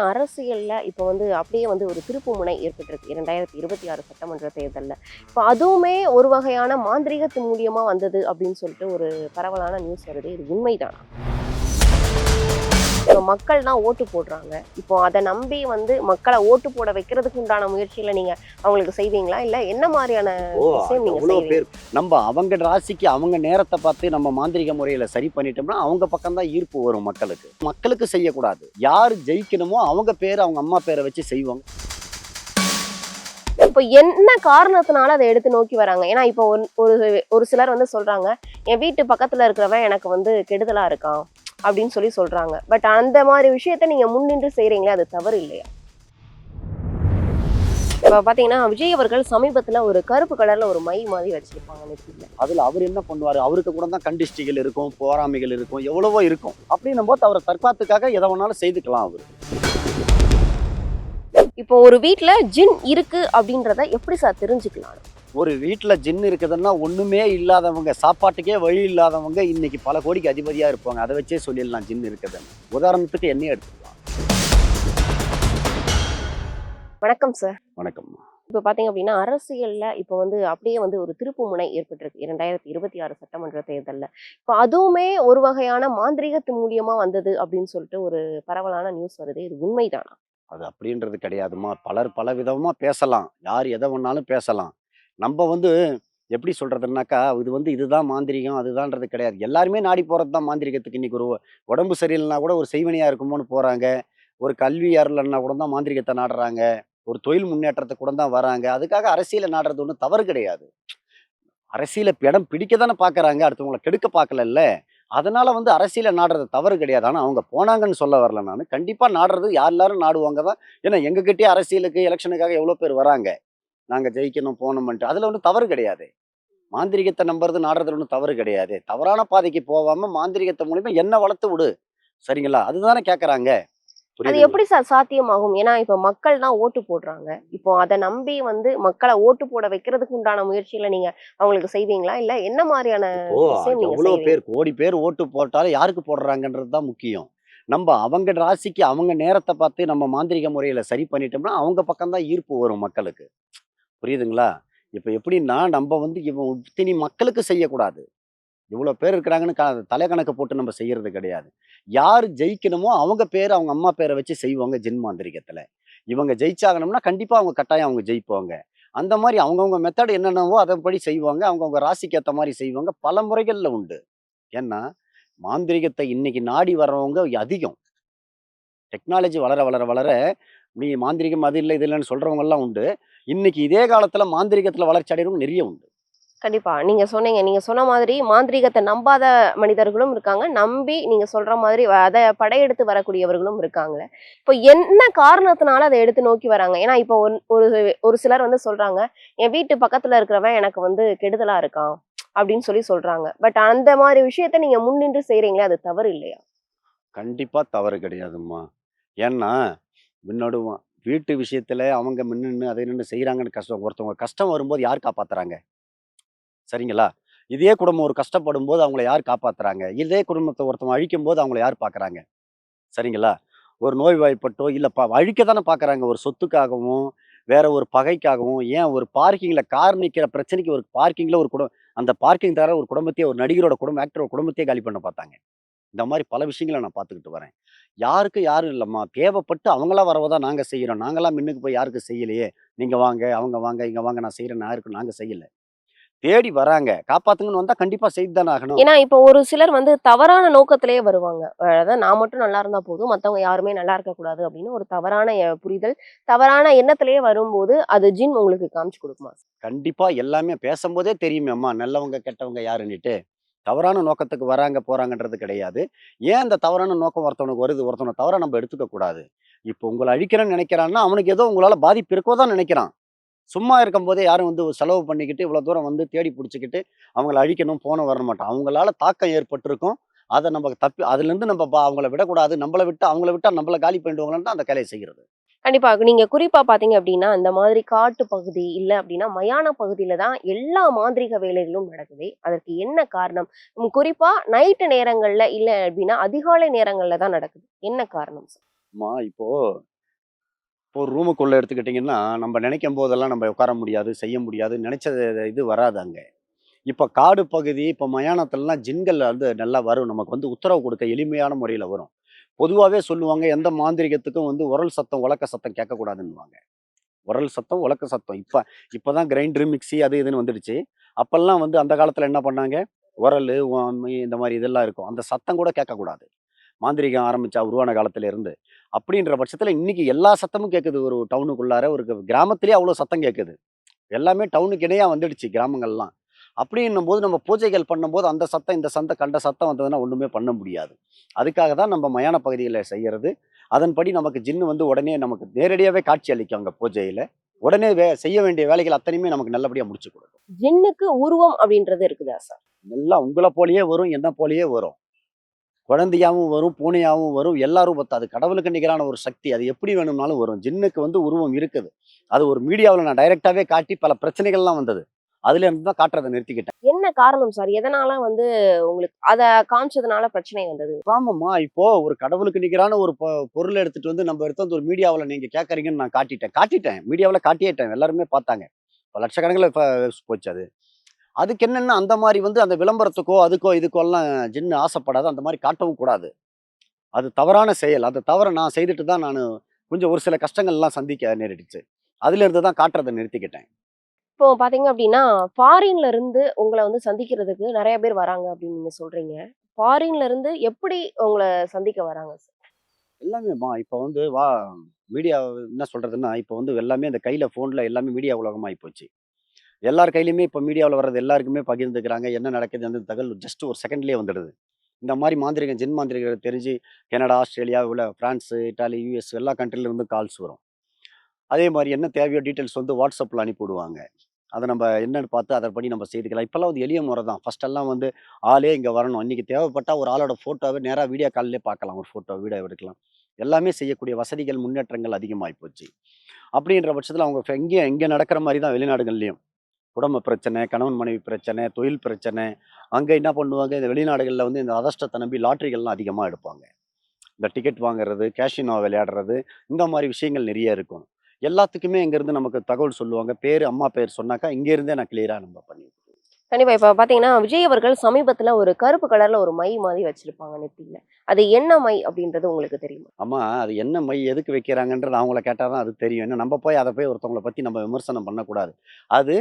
அரசியல்ல இப்போ அப்படியே ஒரு திருப்புமுனை ஏற்பட்டிருக்கு 2026 சட்டமன்ற தேர்தல்ல. இப்போ அதுவுமே ஒரு வகையான மாந்திரீகத்து மூலியமா வந்தது அப்படின்னு சொல்லிட்டு ஒரு பரவலான நியூஸ் வருது. இது உண்மைதானா? இப்போ மக்கள் தான் ஓட்டு போடுறாங்க. இப்போ அதை நம்பி மக்களை ஓட்டு போட வைக்கிறதுக்கு உண்டான முயற்சியில நீங்க அவங்களுக்கு செய்வீங்களா? இல்ல என்ன மாதிரியான விஷயம் நீங்க எவ்வளோ செய்வீங்க? பேர் நம்ம அவங்க ராசிக்கு அவங்க நேரத்தை பார்த்து நம்ம மாந்திரிக முறையில சரி பண்ணிட்டோம்னா அவங்க பக்கம் தான் ஈர்ப்பு வரும் மக்களுக்கு. மக்களுக்கு செய்யக்கூடாது. யார் ஜெயிக்கணுமோ அவங்க பேர் அவங்க அம்மா பேரை வச்சு செய்வாங்க. இப்போ என்ன காரணத்தினால அதை எடுத்து நோக்கி வராங்க? ஏன்னா இப்போ ஒரு ஒரு சிலர் சொல்றாங்க, என் வீட்டு பக்கத்துல இருக்கிறவன் எனக்கு கெடுதலா இருக்கான் அப்படின்னு சொல்றாங்க. பட் அந்த மாதிரி விஷயத்த நீங்க முன்னின்று செய்றீங்களே, அது தவறு இல்லையா? இப்போ பாத்தீங்கன்னா விஜய் அவர்கள் சமீபத்துல ஒரு கருப்பு கலர்ல ஒரு மை மாதிரி வச்சிருப்பாங்க நெத்தியில. அதுல அவர் என்ன பண்ணுவாரு? அவருக்கு கூட தான் கண்டிஷ்டிகள் இருக்கும், போராமைகள் இருக்கும், எவ்வளவோ இருக்கும். அப்படின்னும் போது அவரை தற்காத்துக்காக எதை வேணாலும் செய்துக்கலாம் அவரு. இப்போ ஒரு வீட்ல ஜின் இருக்கு அப்படின்றத எப்படி சார் தெரிஞ்சுக்கலாம்? ஒரு வீட்டுல ஜின் இருக்குதுன்னா ஒண்ணுமே இல்லாதவங்க, சாப்பாட்டுக்கே வழி இல்லாதவங்க இன்னைக்கு பல கோடிக்கு அதிபதியா இருப்பாங்க. அதை வச்சே சொல்லிடலாம் ஜின் இருக்குதுன்னு. உதாரணத்துக்கு என்னையே எடுத்துக்கலாம். வணக்கம் சார். வணக்கம். இப்போ பாத்தீங்க அப்படின்னா அரசியல்ல இப்போ அப்படியே ஒரு திருப்புமுனை ஏற்பட்டிருக்கு 2026 சட்டமன்ற தேர்தல்ல. இப்போ அதுவுமே ஒரு வகையான மாந்திரீகத்து மூலியமா வந்தது அப்படின்னு சொல்லிட்டு ஒரு பரவலான நியூஸ் வருது. இது உண்மைதானா? அது அப்படின்றது கிடையாதுமா. பலர் பல விதமா பேசலாம். யார் எதை வேணாலும் பேசலாம். நம்ம எப்படி சொல்றதுன்னாக்கா, இதுதான் மாந்திரீகம், அதுதான்றது கிடையாது. எல்லாருமே நாடி போறது தான் மாந்திரீகத்துக்கு. இன்னைக்கு ஒரு உடம்பு சரியில்லைன்னா கூட ஒரு செய்வினையா இருக்குமோன்னு போறாங்க. ஒரு கல்வி அருளன்னா கூட தான் மாந்திரீகத்தை நாடுறாங்க. ஒரு தொழில் முன்னேற்றத்துக்கு கூட தான் வராங்க. அதுக்காக அரசியல நாடுறது ஒண்ணும் தவறு கிடையாது. அரசியல இடம் பிடிக்க தானே பார்க்குறாங்க. அடுத்தவங்கள கெடுக்க பார்க்கலல்ல. அதனால அரசியல நாடுறது தவறு கிடையாது. ஆனா அவங்க போனாங்கன்னு சொல்ல வரல நானு. கண்டிப்பா நாடுறது யார் எல்லாரும் நாடுவாங்க தான். ஏன்னா எங்ககிட்டயே அரசியலுக்கு, எலக்ஷனுக்காக எவ்வளோ பேர் வராங்க. நாங்க ஜெயிக்கணும், போணும்ன்ட்டு. அதுல ஒண்ணும் தவறு கிடையாது. மாந்திரீகத்த நம்புறது, நாடுறதுல ஒண்ணும் தவறு கிடையாது. தவறான பாதைக்கு போகாம மாந்திரீகத்த மூலியமா என்ன வளர்த்து விடு. சரிங்களா? அதுதானே கேட்கறாங்க. அது புரியுதுங்களா? எப்படி சார் சாத்தியமாகும்? ஏன்னா இப்ப மக்கள் தான் ஓட்டு போடுறாங்க. இப்போ அதை நம்பி மக்களை ஓட்டு போட வைக்கிறதுக்கு உண்டான முயற்சியில நீங்க அவங்களுக்கு செய்வீங்களா? இல்ல என்ன மாதிரியான இப்போ விஷயம் நீங்க எவ்வளோ செய்வீங்க? பேர், கோடி பேர் ஓட்டு போட்டாலும் யாருக்கு போடுறாங்கன்றது தான் முக்கியம். நம்ப அவங்க ராசிக்கு அவங்க நேரத்த பார்த்து நம்ம மாந்திரீக முறையில சரி பண்ணிட்டோம்னா, அவங்க பக்கம் தான் ஈர்ப்பு வரும் மக்களுக்கு. புரியுதுங்களா? இப்ப எப்படின்னா, நம்ப இவன் இத்தினி மக்களுக்கு செய்யக்கூடாது. இவ்வளோ பேர் இருக்கிறாங்கன்னு தலைக்கணக்கு போட்டு நம்ம செய்யறது கிடையாது. யார் ஜெயிக்கணுமோ அவங்க பேரு, அவங்க அம்மா பேர வச்சு செய்வாங்க ஜின் மாந்திரீகத்துல. இவங்க ஜெயிச்சாகணும்னா, கண்டிப்பா அவங்க கட்டாயம் அவங்க ஜெயிப்பாங்க. அந்த மாரி அவங்கவங்க மெத்தட் என்னென்னவோ அதன்படி செய்வாங்க. அவங்கவங்க ராசிக்கு ஏத்த மாரி செய்வாங்க. பல முறைகள்ல உண்டு. ஏன்னா, மாந்திரீகத்தை இன்னைக்கு நாடி வர்றவங்க அதிகம். டெக்னாலஜி வளர, வளர, வளர நீ மாந்திரீகம் அது இல்ல, இது இல்லன்னு சொல்றவங்கலாம் உண்டு. இன்னைக்கு இதே காலத்துல மாந்திரீகத்துல வளர்ச்சி அடைறவங்க நெறைய உண்டு. கண்டிப்பா. நீங்க சொன்னீங்க. நீங்க சொன்ன மாதிரி மாந்திரீகத்த நம்பாத மனிதர்களும் இருக்காங்க. நம்பி நீங்க சொல்ற மாதிரி அத படையெடுத்து வரக்கூடியவர்களும் இருக்காங்க. இப்போ என்ன காரணத்தினால அத எடுத்து நோக்கி வராங்க? ஏன்னா இப்போ ஒரு ஒரு சிலர் சொல்றாங்க, என் வீட்டு பக்கத்துல இருக்கிறவன் எனக்கு கெடுதலா இருக்கான் அப்படின்னு சொல்றாங்க. பட் அந்த மாதிரி விஷயத்த நீங்க முன்னின்று செய்றீங்களே, அது தவறு இல்லையா? கண்டிப்பா தவறு கிடையாதும்மா. ஏன்னா, முன்னோட வீட்டு விஷயத்துல அவங்க நின்னு அதை நின்னு செய்றாங்கன்னு ஒருத்தவங்க கஷ்டம் வரும்போது யார் காப்பாத்துறாங்க? சரிங்களா? இதே குடும்பம் ஒரு கஷ்டப்படும்போது அவங்கள யார் காப்பாத்துறாங்க? இதே குடும்பத்த ஒருத்தவங்க அழிக்கும்போது அவங்கள யார் பார்க்குறாங்க? சரிங்களா? ஒரு நோய்வாய்ப்பட்டோ, இல்ல அழிக்க தானே பார்க்குறாங்க. ஒரு சொத்துக்காகவும், வேற ஒரு பகைக்காகவும், ஏன் ஒரு பார்க்கிங்ல கார் நிக்கிற பிரச்சனைக்கு ஒரு பார்க்கிங்ல ஒரு அந்த பார்க்கிங் தர ஒரு குடும்பத்தையே ஒரு நடிகரோட குடும்பம், ஆக்டரோட குடும்பத்தையே காலி பண்ண பார்த்தாங்க. இந்த மாரி பல விஷயங்கள நான் பார்த்துக்கிட்டு வரேன். யாருக்கு யாரும் இல்லம்மா. தேவைப்பட்டு அவங்களா வரவ தான் நாங்க செய்றோம். நாங்கலாம் முன்னுக்கு போய் யாருக்கும் செய்யலையே. நீங்க வாங்க, அவங்க வாங்க, இங்க வாங்க நான் செய்றேன். யாருக்கும் நாங்க செய்யல. தேடி வராங்க. காப்பாத்துங்கன்னு வந்தா கண்டிப்பா செய்து தானே ஆகணும். ஏன்னா இப்போ ஒரு சிலர் தவறான நோக்கத்திலேயே வருவாங்க. அதாவது நான் மட்டும் நல்லா இருந்தா போதும், மத்தவங்க யாருமே நல்லா இருக்கக்கூடாது அப்படின்னு ஒரு தவறான புரிதல், தவறான எண்ணத்திலேயே வரும்போது, அது ஜின் உங்களுக்கு காமிச்சு குடுக்குமா? கண்டிப்பா எல்லாமே பேசம்போதே தெரியுமே அம்மா, நல்லவங்க, கெட்டவங்க யாருன்னிட்டு. தவறான நோக்கத்துக்கு வராங்க, போறாங்கன்றது கிடையாது. ஏன் அந்த தவறான நோக்கம் ஒருத்தவனுக்கு வருது? ஒருத்தவன தவறா நம்ம எடுத்துக்க கூடாது. இப்போ உங்கள அழிக்கிறேன்னு நெனைக்கிறான்னா, அவனுக்கு ஏதோ உங்களால பாதிப்பு இருக்கோ தான் நெனைக்கிறான். சும்மா இருக்கும்போதே யாரும் செலவு பண்ணிக்கிட்டு, இவ்வளோ தூரம் தேடி புடிச்சுக்கிட்டு, அவங்கள அழிக்கணும், போணும் வர மாட்டான். அவங்களால தாக்கம் ஏற்பட்டிருக்கும். அத நம்ம அதுலருந்து நம்ம அவங்கள விடக்கூடாது. நம்மள விட்டு அவங்கள விட்டா நம்மள காலி பண்ணிடுவாங்கன்னு தான் அந்த வேலைய செய்றது. கண்டிப்பா. நீங்க குறிப்பா பார்த்தீங்க அப்டின்னா, இந்த மாதிரி காட்டு பகுதி, இல்ல அப்டின்னா மயான பகுதியில தான் எல்லா மாந்திரீக வேலைகளும் நடக்குது. அதற்கு என்ன காரணம்? குறிப்பா நைட்டு நேரங்கள்ல, இல்ல அப்டின்னா அதிகாலை நேரங்கள்ல தான் நடக்குது. என்ன காரணம் சார்? இப்போ இப்போ ஒரு ரூமுக்குள்ள எடுத்துக்கிட்டிங்கன்னா, நம்ம நினைக்கும் போதெல்லாம் நம்ம உட்கார முடியாது, செய்ய முடியாது. நினைச்சது இது வராது அங்க. இப்ப காடு பகுதி, இப்ப மயானத்துலலாம் ஜின்கள் வந்து நல்லா வரும். நமக்கு வந்து உத்தரவு குடுக்க எளிமையான முறையில வரும். பொதுவாவே சொல்லுவாங்க, எந்த மாந்திரீகத்துக்கும் வந்து உரல் சத்தம், உலக்க சத்தம் கேட்கக்கூடாதுன்னுவாங்க. உரல் சத்தம், உலக்க சத்தம். இப்பதான் கிரைண்டர், மிக்ஸி அது இதுன்னு வந்துடுச்சு. அப்பல்லாம் வந்து அந்த காலத்துல என்ன பண்ணாங்க? உரலு, இந்த மாரி இதெல்லாம் இருக்கும். அந்த சத்தம் கூட கேட்கக்கூடாது. மாந்திரீகம் உருவான காலத்துல இருந்து. அப்படின்ற பட்சத்துல இன்னைக்கு எல்லா சத்தமும் கேட்குது. ஒரு டவுனுக்குள்ளார ஒரு கிராமத்திலேயே அவ்வளோ சத்தம் கேட்குது. எல்லாமே டவுனுக்கு இணையா வந்துடுச்சு கிராமங்கள்லாம். அப்படின்னும்போது நம்ம பூஜைகள் பண்ணும்போது அந்த சத்தம், இந்த சத்தம் கண்ட சத்தம் வந்ததுன்னா ஒண்ணுமே பண்ண முடியாது. அதுக்காக தான் நம்ம மயான பகுதியில செய்யறது. அதன்படி நமக்கு ஜின்னு வந்து உடனே நமக்கு நேரடியாவே காட்சி அளிக்கும் அங்க பூஜையில. உடனே செய்ய வேண்டிய வேலைகள் அத்தனையுமே நமக்கு நல்லபடியா முடிச்சு குடுக்கும். ஜின்னுக்கு உருவம் அப்படின்றது இருக்குதா சார்? எல்லாம் உங்கள போலயே வரும், என்ன போலயே வரும். குழந்தையாவும் வரும், பூனையாவும் வரும். எல்லா ரூபத்த அது கடவுளுக்கு நிகரான ஒரு சக்தி. அது எப்படி வேணும்னாலும் வரும். ஜின்னுக்கு வந்து உருவம் இருக்குது. அது ஒரு மீடியாவுல நான் டைரக்ட்டாவே காட்டி பல பிரச்சனைகள்லாம் வந்தது. அதுல இருந்து தான் காட்டுறத நிறுத்திக்கிட்டேன். என்ன காரணம் சார்? எதனால வந்து உங்களுக்கு அத காமிச்சதுனால பிரச்சனை வந்தது? ஆமாம்மா. இப்போ ஒரு கடவுளுக்கு நிகரான ஒரு பொருள எடுத்துட்டு வந்து நம்ம எடுத்து வந்து ஒரு மீடியாவுல நீங்க கேட்கறீங்கன்னு நான் காட்டிட்டேன். காட்டிட்டேன். மீடியாவுல காட்டியேட்டேன். எல்லாருமே பார்த்தாங்க. இப்ப லட்சக்கணக்குல போச்சு அது. அதுக்கு என்னன்னா, அந்த மாரி வந்து அந்த விளம்பரத்துக்கோ, அதுக்கோ இதுக்கோலாம் ஜின்னு ஆசைப்படாது. அந்த மாரி காட்டவும் கூடாது. அது தவறான செயல். அந்த தவற நான் செய்துட்டு தான் கொஞ்சம் ஒரு சில கஷ்டங்கள்லாம் சந்திக்க நேரிட்டுச்சு. அதிலிருந்து தான் காட்டுறத நிறுத்திக்கிட்டேன். இப்போ பார்த்தீங்க அப்டின்னா, ஃபாரின்ல இருந்து உங்கள வந்து சந்திக்கிறதுக்கு நெறைய பேர் வராங்க அப்டின்னு நீங்க சொல்றீங்க. ஃபாரின்ல இருந்து எப்படி உங்கள சந்திக்க வராங்க சார்? எல்லாமேம்மா இப்ப வந்து மீடியா என்ன சொல்றதுன்னா, இப்ப வந்து எல்லாமே இந்த கையில ஃபோன்ல எல்லாமே மீடியா உலகமாயி போச்சு. எல்லார் கையிலயுமே இப்ப மீடியாவுல வர்றது எல்லாருக்குமே பகிர்ந்துக்கிறாங்க. என்ன நடக்குது அந்த தகவல் ஜஸ்ட் ஒரு செகண்ட்லயே வந்துடுது. இந்த மாரி மாந்திரீகம், ஜின் மாந்திரீகம் தெரிஞ்சு Canada, Australia, France, Italy, US எல்லா கண்ட்ரில இருந்தும் கால்ஸ் வரும். அதே மாரி என்ன தேவையோ டீட்டெயில்ஸ் வந்து WhatsAppல அனுப்பி விடுவாங்க. அத நம்ப என்னன்னு பார்த்து அதன்படி நம்ம செய்துக்கலாம். இப்பல்லாம் வந்து எளிய முறை தான். ஃபர்ஸ்ட்டெல்லாம் வந்து ஆளே இங்க வரணும். இன்னைக்கு தேவைப்பட்டா ஒரு ஆளோட ஃபோட்டோவ நேரா வீடியோ கால்லயே பார்க்கலாம். ஒரு வீடியோ எடுக்கலாம். எல்லாமே செய்யக்கூடிய வசதிகள், முன்னேற்றங்கள் அதிகமாயி போச்சு. அப்படின்ற பட்சத்தில அவங்க இங்க இங்க நடக்கிற மாரி தான் வெளிநாடுகள்லயும். குடும்ப பிரச்சனை, கணவன் மனைவி பிரச்சனை, தொழில் பிரச்சனை. அங்க என்ன பண்ணுவாங்க, இந்த வெளிநாடுகள்ல வந்து இந்த அதிர்ஷ்டத்த நம்பி லாட்டரிகள்லாம் அதிகமா எடுப்பாங்க. இந்த டிக்கெட் வாங்குறது, கேஷினோ விளையாடுறது, இந்த மாரி விஷயங்கள் நெறைய இருக்கும். எல்லாத்துக்குமே இங்கருந்து நமக்கு தகவல் சொல்லுவாங்க. பேரு, அம்மா பேர் சொன்னாக்கா, இங்க இருந்தே நான் கிளியரா நம்ம பண்ணிருவோம். கண்டிப்பா. இப்ப பார்த்தீங்கன்னா, விஜய் அவர்கள் சமீபத்தில ஒரு கருப்பு கலர்ல ஒரு மை மாரி வச்சிருப்பாங்க நெத்தியில. அது என்ன மை அப்டின்றது உங்களுக்கு தெரியுமா? ஆமா, அது என்ன மை எதுக்கு வைக்கிறாங்கன்றது அவங்கள கேட்டா தான் அது தெரியும். ஏன்னா நம்ம போய் அத போய் ஒருத்தவங்கள பத்தி நம்ம விமர்சனம் பண்ணக்கூடாது. அது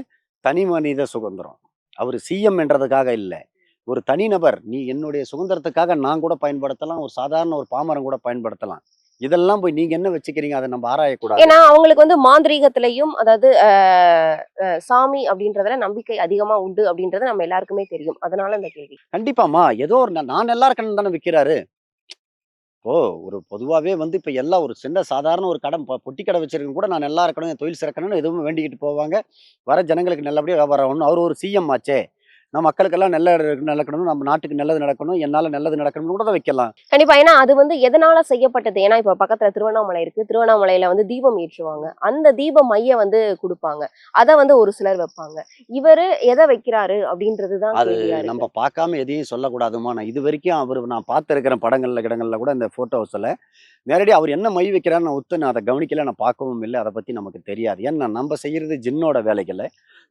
தனி மனித சுதந்திரம். அவரு சிஎம் என்றதுக்காக இல்ல. ஒரு தனிநபர், நீ என்னுடைய சுதந்திரத்துக்காக நான் கூட பயன்படுத்தலாம். ஒரு சாதாரண ஒரு பாமரன் கூட பயன்படுத்தலாம். இதெல்லாம் போய் நீங்க என்ன வச்சுக்கிறீங்க? அத நம்ம ஆராயக்கூடாது. ஏன்னா, அவங்களுக்கு வந்து மாந்திரீகத்திலயும் அதாவது சாமி அப்டின்றதுல நம்பிக்கை அதிகமா உண்டு அப்டின்றது நம்ம எல்லாருக்குமே தெரியும். அதனால இந்த கேள்வி. கண்டிப்பாம்மா. ஏதோ ஒரு நான் நல்லா இருக்கணும்னு தானே விக்கிறாரு. இப்போ ஒரு பொதுவாவே வந்து இப்ப எல்லாம் ஒரு சின்ன சாதாரண ஒரு கடை பொட்டி கடை வச்சிருக்கவங்க கூட நான் நல்லா இருக்கணும், என் தொழில் சிறக்கணும்னு எதுவும் வேண்டிக்கிட்டு போவாங்க. வர ஜனங்களுக்கு நல்லபடியா வியாபாரம் ஆகணும். அவரு ஒரு சிஎம் ஆச்சே! நான் மக்களுக்கெல்லாம் நடக்கணும், நம்ம நாட்டுக்கு நல்லது நடக்கணும், என்னால நல்லது நடக்கணும்னு கூட தான் வைக்கலாம். கண்டிப்பா. ஏன்னா, அது வந்து எதனால செய்யப்பட்டது? ஏன்னா, இப்ப பக்கத்துல திருவண்ணாமலை இருக்கு. திருவண்ணாமலையில வந்து தீபம் ஏற்றுவாங்க. அந்த தீப மைய வந்து குடுப்பாங்க. அத வந்து ஒரு சிலர் வைப்பாங்க. இவரு எத வைக்கிறாரு? அப்டின்றது தான் அது கேள்வியா இருக்கு. நம்ம பார்க்காம எதையும் சொல்லக்கூடாதும்மா. நான் இதுவரைக்கும் நான் பார்த்திருக்கிறேன் படங்கள்ல, கிடங்கள்ல கூட இந்த ஃபோட்டோஸ்ல. நேரடியா அவர் என்ன மை வைக்கிறார்ன்னு நான் அத கவனிக்கல. நான் பார்க்கவும் இல்ல. அத பத்தி நமக்கு தெரியாது. ஏன்னா நம்ப செய்யறது ஜின்னோட வேலைகள.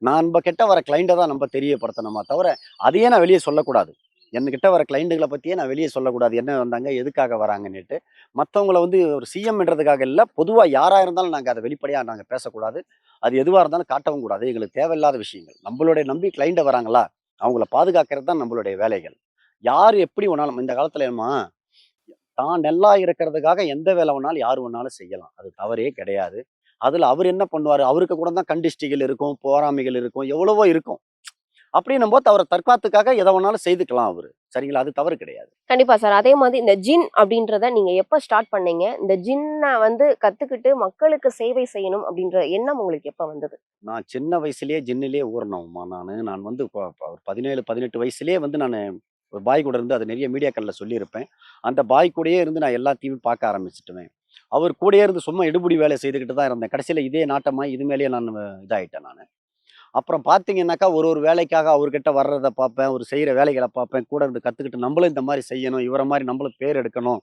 நம்ப கிட்ட வர கிளையண்ட்ட தான் நம்ப தெரியப்படுத்தணுமா தவிர, அதையே நான் வெளிய சொல்லக்கூடாது. என்கிட்ட வர கிளையண்டுகள பத்தியே நான் வெளிய சொல்லக்கூடாது. என்ன வந்தாங்க? எதுக்காக வராங்கன்னுட்டு. மத்தவங்கள வந்து ஒரு சிஎம்ன்றதுக்காக இல்ல. பொதுவா யாரா இருந்தாலும் நாங்க அத வெளிப்படையா நாங்க பேசக்கூடாது. அது எதுவா இருந்தாலும் காட்டவும் கூடாது. எங்களுக்கு தேவையில்லாத விஷயங்கள். நம்பளுடைய நம்பி கிளையண்ட் வராங்களா? அவங்கள பாதுகாக்கிறது தான் நம்மளுடைய வேலைகள். யாரு எப்படி வேணாலும் இந்த காலத்துலம்மா தான் நல்லா இருக்கிறதுக்காக எந்த வேலை வேணாலும் யாரு வேணாலும் செய்யலாம். அது தவறே கிடையாது. அதுல அவரு என்ன பண்ணுவாரு? அவருக்கு கூட தான் கண்டிஷ்டிகள் இருக்கும், பொறாமைகள் இருக்கும், எவ்வளவோ இருக்கும். அப்படின்னும்போது அவர தற்காத்துக்காக எத வேணாலும் செய்துக்கலாம் அவரு. சரிங்களா? அது தவறு கிடையாது. கண்டிப்பா சார். அதே மாதிரி இந்த ஜின் அப்டின்றத நீங்க எப்ப ஸ்டார்ட் பண்ணீங்க? இந்த ஜின்ன வந்து கத்துக்கிட்டு மக்களுக்கு சேவை செய்யணும் அப்டின்ற எண்ணம் உங்களுக்கு எப்ப வந்தது? நான் சின்ன வயசுலயே ஜின்னிலேயே ஊறுனவன்ம்மா நானு. நான் வந்து ஒரு 17, 18 வயசுலயே வந்து ஒரு பாய் கூட இருந்து அது நெறைய மீடியாக்கள்ல சொல்லியிருப்பேன். அந்த பாய் கூடயே இருந்து நான் எல்லாத்தையும் பார்க்க ஆரம்பிச்சுட்டுவேன். அவர் கூடயே இருந்து சும்மா எடுபிடி வேலை செய்துகிட்டு தான் இருந்தேன். கடைசியில இதே நாட்டமாயி இது மேலயே இதாயிட்டேன் நானு. அப்புறம் பார்த்தீங்கன்னாக்கா, ஒரு ஒரு வேலைக்காக அவர்கிட்ட வர்றத பார்ப்பேன். அவரு செய்ற வேலைகள பார்ப்பேன். கூட இருந்து கத்துக்கிட்டு நம்மளும் இந்த மாரி செய்யணும். இவர மாரி நம்மளும் பேர் எடுக்கணும்.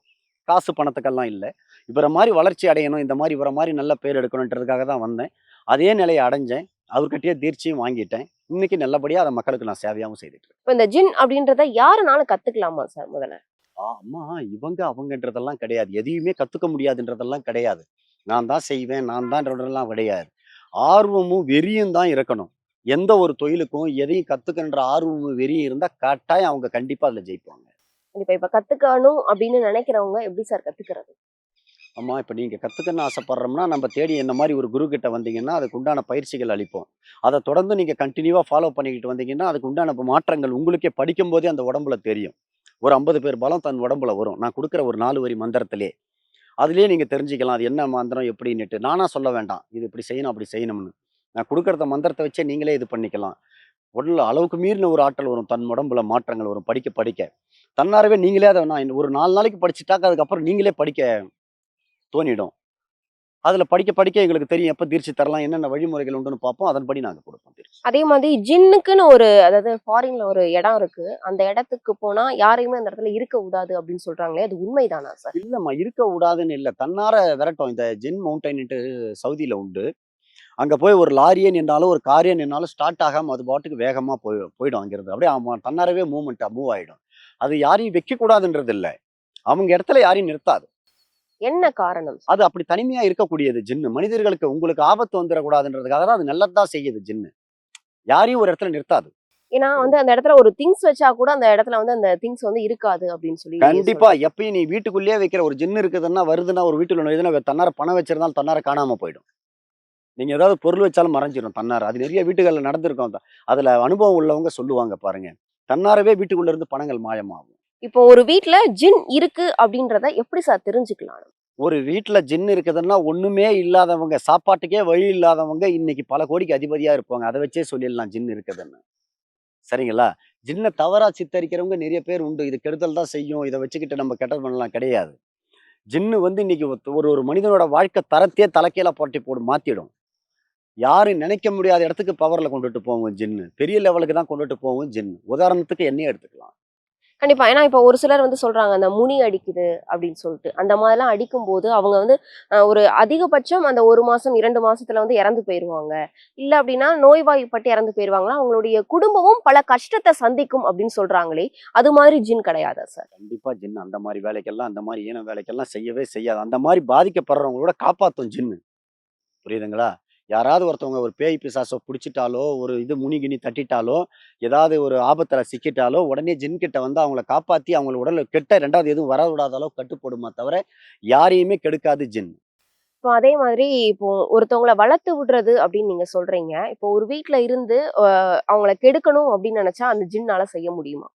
காசு பணத்துக்கெல்லாம் இல்லை. இவரை மாதிரி வளர்ச்சி அடையணும், இந்த மாதிரி இவரை மாதிரி நல்ல பேர் எடுக்கணுன்றதுக்காக தான் வந்தேன். அதே நிலையை அடைஞ்சேன். அவர்கிட்டயே தீட்சையும் வாங்கிட்டேன். இன்னைக்கு நல்லபடியா அதை மக்களுக்கு நான் சேவையாவும் செய்துட்டு இருக்கேன். இப்ப இந்த ஜின் அப்படின்றத யாருனாலும் கத்துக்கலாமா சார் முதல்ல? அம்மா இவங்க அவங்கன்றதெல்லாம் கிடையாது. எதையுமே கத்துக்க முடியாதுன்றதெல்லாம் கிடையாது. நான் தான் செய்வேன், நான் தான்றதெல்லாம் கிடையாது. ஆர்வமும் வெறியும் தான் இருக்கணும். எந்த ஒரு தொழிலுக்கும் எதையும் கத்துக்கன்ற ஆர்வமும் வெறியும் இருந்தா கட்டாயம் அவங்க கண்டிப்பா அதுல ஜெயிப்பாங்க. கண்டிப்பா இப்ப கத்துக்கணும் அப்படின்னு நினைக்கிறவங்க எப்படி சார் கத்துக்கிறது? ஆமா, இப்ப நீங்க கத்துக்கணும்னு ஆசைப்படுறோம்னா, நம்ம தேடி என்ன மாரி ஒரு குரு கிட்ட வந்தீங்கன்னா, அதுக்கு உண்டான பயிற்சிகள் அளிப்போம். அத தொடர்ந்து நீங்க கன்டினியூவா ஃபாலோ பண்ணிக்கிட்டு வந்தீங்கன்னா, அதுக்கு உண்டான மாற்றங்கள் உங்களுக்கே படிக்கும்போதே அந்த உடம்புல தெரியும். ஒரு 50 பேர் பலம் தன் உடம்புல வரும். நான் குடுக்குற ஒரு 4 வரி மந்திரத்திலே. அதிலேயே நீங்க தெரிஞ்சுக்கலாம். அது என்ன மந்திரம் எப்படின்னுட்டு. நானா சொல்ல வேண்டாம். இது இப்படி செய்யணும், அப்படி செய்யணும்னு. நான் குடுக்குறத மந்திரத்த வச்சே நீங்களே இது பண்ணிக்கலாம். உடல்ல அளவுக்கு மீறின ஒரு ஆற்றல் வரும். தன் உடம்புல மாற்றங்கள் வரும். படிக்க படிக்க. தன்னார்வவே நீங்களே அத நான் ஒரு 4 நாளைக்கு படிச்சுட்டாக்க, அதுக்கப்புறம் நீங்களே படிக்க தோணிடும். அதுல படிக்க படிக்க எங்களுக்கு தெரியும். எப்ப தீட்சை தரலாம், என்னென்ன வழிமுறைகள் உண்டுன்னு பார்ப்போம். அதன்படி நாங்க குடுப்போம் தீட்சை. அதே மாதிரி ஜின்னுக்குன்னு ஒரு அதாவது ஃபாரின்ல ஒரு இடம் இருக்கு. அந்த இடத்துக்கு போனா யாரையுமே அந்த இடத்துல இருக்க கூடாது அப்படின்னு சொல்றாங்களே, அது உண்மைதானா சார்? இல்லம்மா, இருக்க கூடாதுன்னு இல்ல. தன்னார விரட்டும். இந்த ஜென் மவுண்டைன்ட்டு சவுதியில உண்டு. அங்க போய் ஒரு லாரியே நின்னாலும், ஒரு காரே நின்னாலும் ஸ்டார்ட் ஆகாம அது பாட்டுக்கு வேகமா போயிடும் அங்கிருந்து. அப்படியே ஆமா தன்னாரவே மூவ் ஆயிடும். அது யாரையும் வைக்கக்கூடாதுன்றது இல்ல. அவங்க இடத்துல யாரையும் நிறுத்தாது. என்ன காரணம் சார்? அது அப்படி தனிமையா இருக்கக்கூடியது ஜின்னு. மனிதர்களுக்கு உங்களுக்கு ஆபத்து வந்துடக்கூடாதுன்றதுக்காக தான் அது நல்லதுதான் செய்யுது ஜின்னு. யாரையும் ஒரு இடத்துல நிறுத்தாது. ஏன்னா வந்து அந்த இடத்துல ஒரு திங்ஸ் வச்சா கூட அந்த இடத்துல வந்து அந்த திங்ஸ் வந்து இருக்காது அப்படின்னு சொல்லி கண்டிப்பா. சொல்றாங்க. எப்பயும் நீ வீட்டுக்குள்ளேயே வைக்கிற ஒரு ஜின்னு இருக்குதுன்னா, வருதுன்னா ஒரு வீட்டுல நுழையுதுன்னா, தன்னார பணம் வச்சிருந்தாலும் தன்னார காணாம போயிடும். நீங்க ஏதாவது பொருள் வச்சாலும் மறைஞ்சிரும் தன்னார. அது நிறைய வீட்டுகள்ல நடந்திருக்கும். அதுல அனுபவம் உள்ளவங்க சொல்லுவாங்க பாருங்க. தன்னாரவே வீட்டுக்குள்ள இருந்து பணங்கள் மாயமாகும். இப்போ ஒரு வீட்ல ஜின் இருக்கு அப்படின்றத எப்படி சார் தெரிஞ்சுக்கலாம்? ஒரு வீட்ல ஜின் இருக்குதுன்னா, ஒண்ணுமே இல்லாதவங்க, சாப்பாட்டுக்கே வழி இல்லாதவங்க இன்னைக்கு பல கோடிக்கு அதிபதியா இருப்பாங்க. அத வச்சே சொல்லிடலாம் ஜின் இருக்குதுன்னு. சரிங்களா? ஜின்ன தவறா சித்தரிக்கிறவங்க நெறைய பேர் உண்டு. இது கெடுதல் தான் செய்யும். இத வச்சுக்கிட்டு நம்ம கெட்டது பண்ணலாம் கிடையாது. ஜின்னு வந்து இன்னைக்கு ஒரு ஒரு மனிதனோட வாழ்க்கை தரத்தையே தலைகீழா புரட்டி மாத்திடும். யாரும் நினைக்க முடியாத இடத்துக்கு பவர்ல கொண்டுட்டு போகும் ஜின்னு. பெரிய லெவலுக்கு தான் கொண்டுட்டு போகும் ஜின். உதாரணத்துக்கு என்னையே எடுத்துக்கலாம். கண்டிப்பா. ஏன்னா இப்ப ஒரு சிலர் வந்து சொல்றாங்க, அந்த முனி அடிக்குது அப்படின்னு சொல்லிட்டு. அந்த மாதிரிலாம் அடிக்கும்போது அவங்க வந்து ஒரு அதிகபட்சம் அந்த 1 மாசம், 2 மாசத்துல வந்து இறந்து போயிருவாங்க. இல்ல அப்படின்னா நோய்வாய்ப்பட்டு இறந்து போயிருவாங்களா, அவங்களுடைய குடும்பமும் பல கஷ்டத்த சந்திக்கும் அப்படின்னு சொல்றாங்களே, அது மாதிரி ஜின் கிடையாதா சார்? கண்டிப்பா ஜின் அந்த மாரி வேலைக்கெல்லாம், அந்த மாரி ஈன வேலைக்கெல்லாம் செய்யவே செய்யாது. அந்த மாரி பாதிக்கப்படுறவங்களோட காப்பாத்தும் ஜின்னு. புரியுதுங்களா? யாராவது ஒருத்தவங்க ஒரு பேய் பிசாசோ புடிச்சிட்டாலோ, ஒரு இது முனி கினி தட்டிட்டாலோ, ஏதாவது ஒரு ஆபத்துல சிக்கிட்டாலோ, உடனே ஜின் கிட்ட வந்து அவங்கள காப்பாத்தி அவங்க உடல்ல கெட்ட 2வது எதுவும் வரவிடாத அளவுக்கு கட்டுப்படுமா தவிர, யாரையுமே கெடுக்காது ஜின். இப்போ அதே மாதிரி இப்போ ஒருத்தவங்கள வளர்த்து விடுறது அப்படின்னு நீங்க சொல்றீங்க. இப்போ ஒரு வீட்ல இருந்து அவங்கள கெடுக்கணும் அப்படின்னு நினைச்சா அந்த ஜின்னால செய்ய முடியுமா?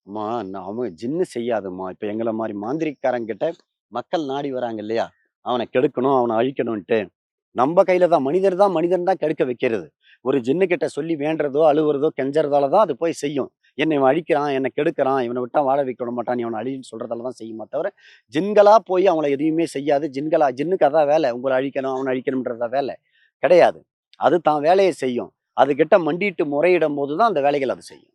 அம்மா அவன் ஜின்னு செய்யாதும்மா. இப்ப எங்கள மாரி மாந்திரிகக்காரங்கிட்ட மக்கள் நாடி வராங்க இல்லையா? அவன கெடுக்கணும், அவன அழிக்கணுன்ட்டு. நம்ப கையில தான். மனிதன் தான் கெடுக்க வைக்கிறது. ஒரு ஜின்னு கிட்ட சொல்லி வேண்டுறதோ, அழுவுறதோ, கெஞ்சறதால தான் அது போய் செய்யும். என்னை இவன் அழிக்கிறான், என்ன கெடுக்கிறான், இவன விட்டா வாழ வைக்க விட மாட்டான், நீ அவன அழின்னு சொல்றதால தான் செய்யுமா தவிர, ஜின்களா போய் அவங்கள எதையுமே செய்யாது. ஜின்னுக்கு அதான் வேலை. உங்கள அழிக்கணும், அவன அழிக்கணும்ன்றதா வேலை. கிடையாது. அது தான் வேலைய செய்யும். அதுகிட்ட மண்டியிட்டு முறையிடும்போது தான் அந்த வேலைகள் அது செய்யும்.